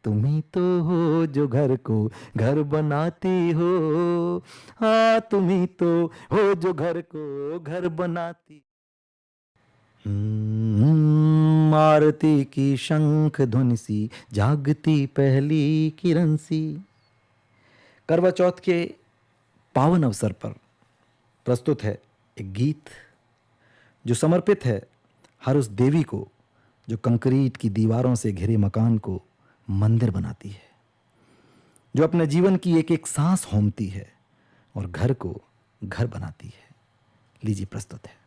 तुम ही तो हो जो घर को घर बनाती हो। हाँ तुम ही तो हो जो घर को घर बनाती। आरती की शंख ध्वनि सी जागती पहली किरण सी। करवा चौथ के पावन अवसर पर प्रस्तुत है एक गीत जो समर्पित है हर उस देवी को जो कंक्रीट की दीवारों से घिरे मकान को मंदिर बनाती है, जो अपने जीवन की एक एक सांस होमती है और घर को घर बनाती है। लीजिए प्रस्तुत है।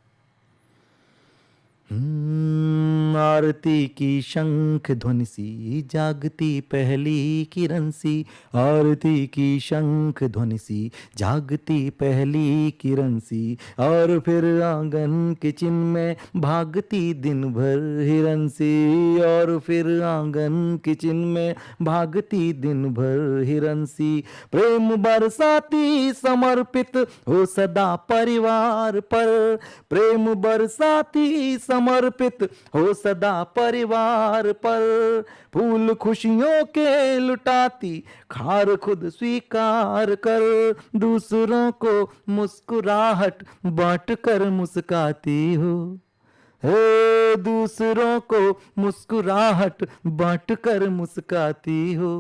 आरती की शंख ध्वनि सी जागती पहली किरण सी। आरती की शंख ध्वनि सी जागती पहली किरण सी। और फिर आंगन किचन में भागती दिन भर हिरन सी। और फिर आंगन किचन में भागती दिन भर हिरन सी। प्रेम बरसाती समर्पित हो सदा परिवार पर। प्रेम बरसाती समर्पित हो सदा परिवार पर। फूल खुशियों के लुटाती खार खुद स्वीकार कर। दूसरों को मुस्कुराहट बांट कर मुस्काती हो। हे दूसरों को मुस्कुराहट बांट कर मुस्काती हो।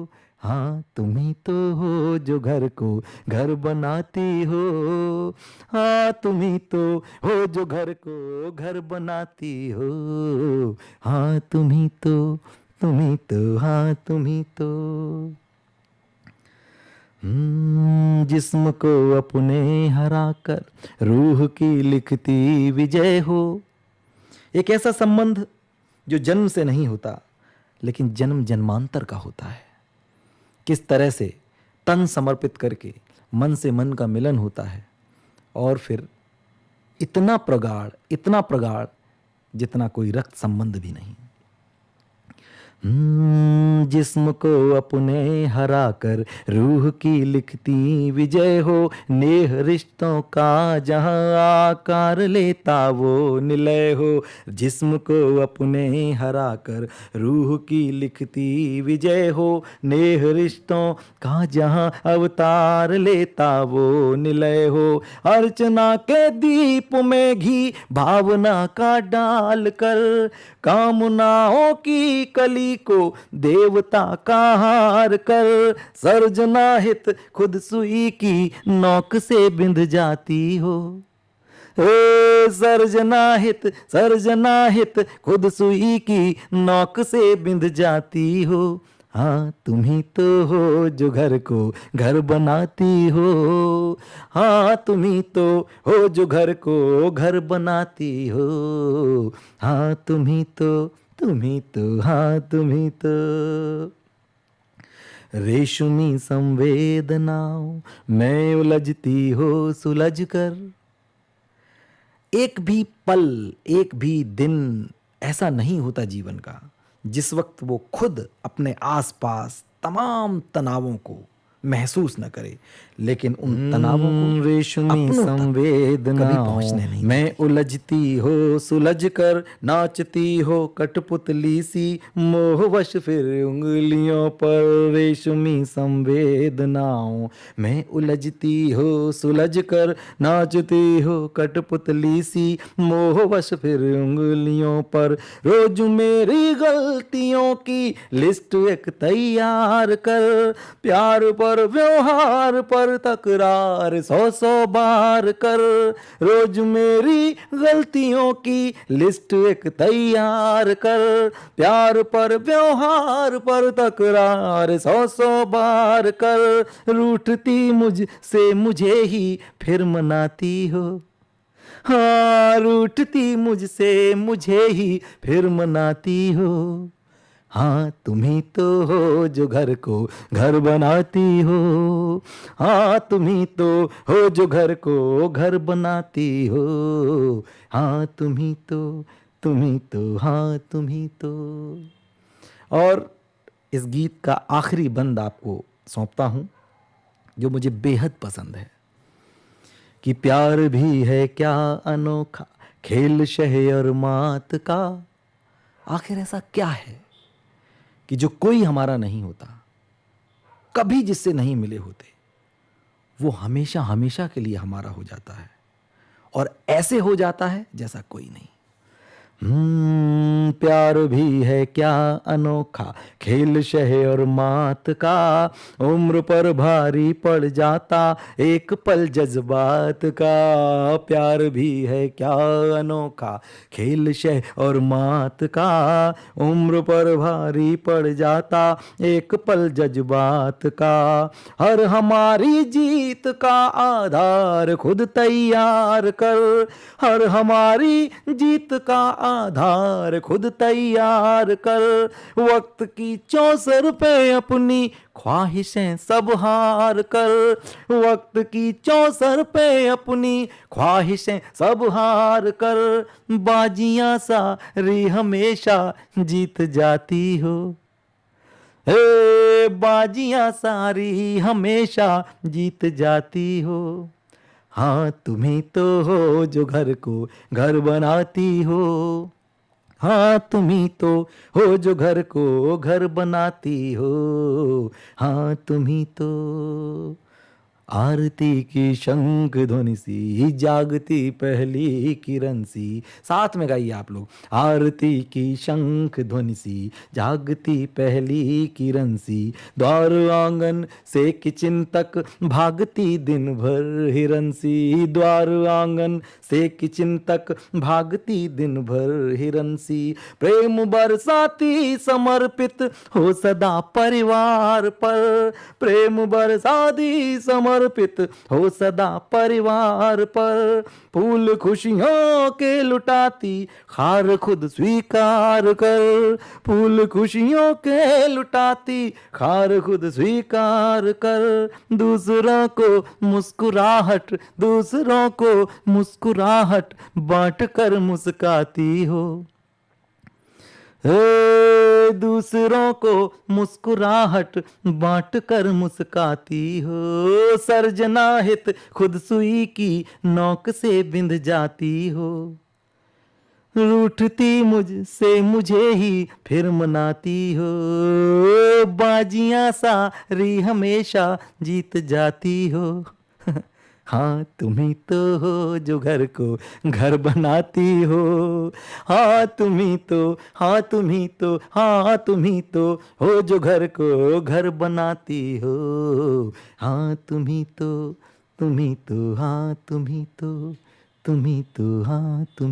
हाँ तुम ही तो हो जो घर को घर बनाती हो। हाँ तुम ही तो हो जो घर को घर बनाती हो। हाँ तुम ही तो, तुम ही तो, हाँ तुम ही तो। जिस्म को अपने हरा कर रूह की लिखती विजय हो। एक ऐसा संबंध जो जन्म से नहीं होता लेकिन जन्म जन्मांतर का होता है। किस तरह से तन समर्पित करके मन से मन का मिलन होता है और फिर इतना प्रगाढ़ जितना कोई रक्त संबंध भी नहीं। जिस्म को अपने हरा कर रूह की लिखती विजय हो। नेह रिश्तों का जहां आकार लेता वो निलय हो। जिस्म को अपने हरा कर रूह की लिखती विजय हो। नेह रिश्तों का जहां अवतार लेता वो निलय हो। अर्चना के दीप में घी भावना का डाल कर कामनाओं की कली को देवता का हार कर। सर्जना हित खुद सुई की नोक से बिंध जाती हो। हे सर्जना हित खुद सुई की नोक से बिंध जाती हो। हाँ तुम ही तो हो जो घर को घर बनाती हो। हाँ तुम ही तो हो जो घर को घर बनाती हो। हाँ तुम ही तो, तुम ही तो, हाँ तुम ही तो। रेशमी संवेदनाओं में उलझती हो सुलझ कर। एक भी पल, एक भी दिन ऐसा नहीं होता जीवन का जिस वक्त वो खुद अपने आसपास तमाम तनावों को महसूस न करे, लेकिन उन तनावों को रेशमी संवेदनाओं में उलझती हो सुलझ कर। नाचती हो कठपुतली सी मोहवश फिर उंगलियों पर। रेशमी संवेदनाओं में उलझती हो सुलझ कर। नाचती हो कठपुतली सी मोहवश फिर उंगलियों पर। रोज मेरी गलतियों की लिस्ट एक तैयार कर। प्यार पर व्यवहार पर तकरार 100 बार कर। रोज मेरी गलतियों की लिस्ट एक तैयार कर। प्यार पर व्यवहार पर तकरार 100 बार कर। रूठती मुझसे मुझे ही फिर मनाती हो। हाँ रूठती मुझसे मुझे ही फिर मनाती हो। हाँ तुम ही तो हो जो घर को घर बनाती हो। हाँ तुम ही तो हो जो घर को घर बनाती हो। हाँ तुम ही तो, तुम ही तो, हाँ तुम ही तो। और इस गीत का आखिरी बंद आपको सौंपता हूँ जो मुझे बेहद पसंद है कि प्यार भी है क्या अनोखा खेल शह और मात का। आखिर ऐसा क्या है कि जो कोई हमारा नहीं होता, कभी जिससे नहीं मिले होते, वो हमेशा हमेशा के लिए हमारा हो जाता है, और ऐसे हो जाता है जैसा कोई नहीं। प्यार भी है क्या अनोखा, खेल शह और मात का, उम्र पर भारी पड़ जाता एक पल जज्बात का। प्यार भी है क्या अनोखा, खेल शह और मात का, उम्र पर भारी पड़ जाता एक पल जज्बात का। हर हमारी जीत का आधार खुद तैयार कर, हर हमारी जीत का आधार खुद तैयार कर। वक्त की चौसर पे अपनी ख्वाहिशें सब हार कर, वक्त की चौसर पे अपनी ख्वाहिशें सब हार कर। बाजियां सारी हमेशा जीत जाती हो, हे बाजियां सारी हमेशा जीत जाती हो। हाँ तुम ही तो हो जो घर को घर बनाती हो, हाँ तुम ही तो हो जो घर को घर बनाती हो। हाँ तुम ही तो। आरती की शंख ध्वनि सी जागती पहली किरण सी, साथ में गाइए आप लोग। आरती की शंख ध्वनि सी जागती पहली किरण सी, द्वार आंगन से किचन तक भागती दिन भर हिरन सी, द्वार आंगन से किचन तक भागती दिन भर हिरन सी। प्रेम बरसाती समर्पित हो सदा परिवार पर, प्रेम बरसाती समर्पित हो सदा परिवार पर। फूल खुशियों के लुटाती हार खुद स्वीकार कर, फूल खुशियों के लुटाती हार खुद स्वीकार कर। दूसरों को मुस्कुराहट, दूसरों को मुस्कुराहट बांट कर मुस्काती हो, दूसरों को मुस्कुराहट बांट कर मुस्काती हो। सर्जना हित खुद सुई की नोक से बिंध जाती हो, रूठती मुझसे मुझे ही फिर मनाती हो। बाजियां सारी हमेशा जीत जाती हो। हाँ तुम ही तो हो जो घर को घर बनाती हो, हाँ तुम ही तो, हाँ तुम ही तो, हाँ तुम ही तो हो जो घर को घर बनाती हो। हाँ तुम ही तो, तुम ही तो, हाँ तुम ही तो, तुम ही तो, हाँ तुम ही।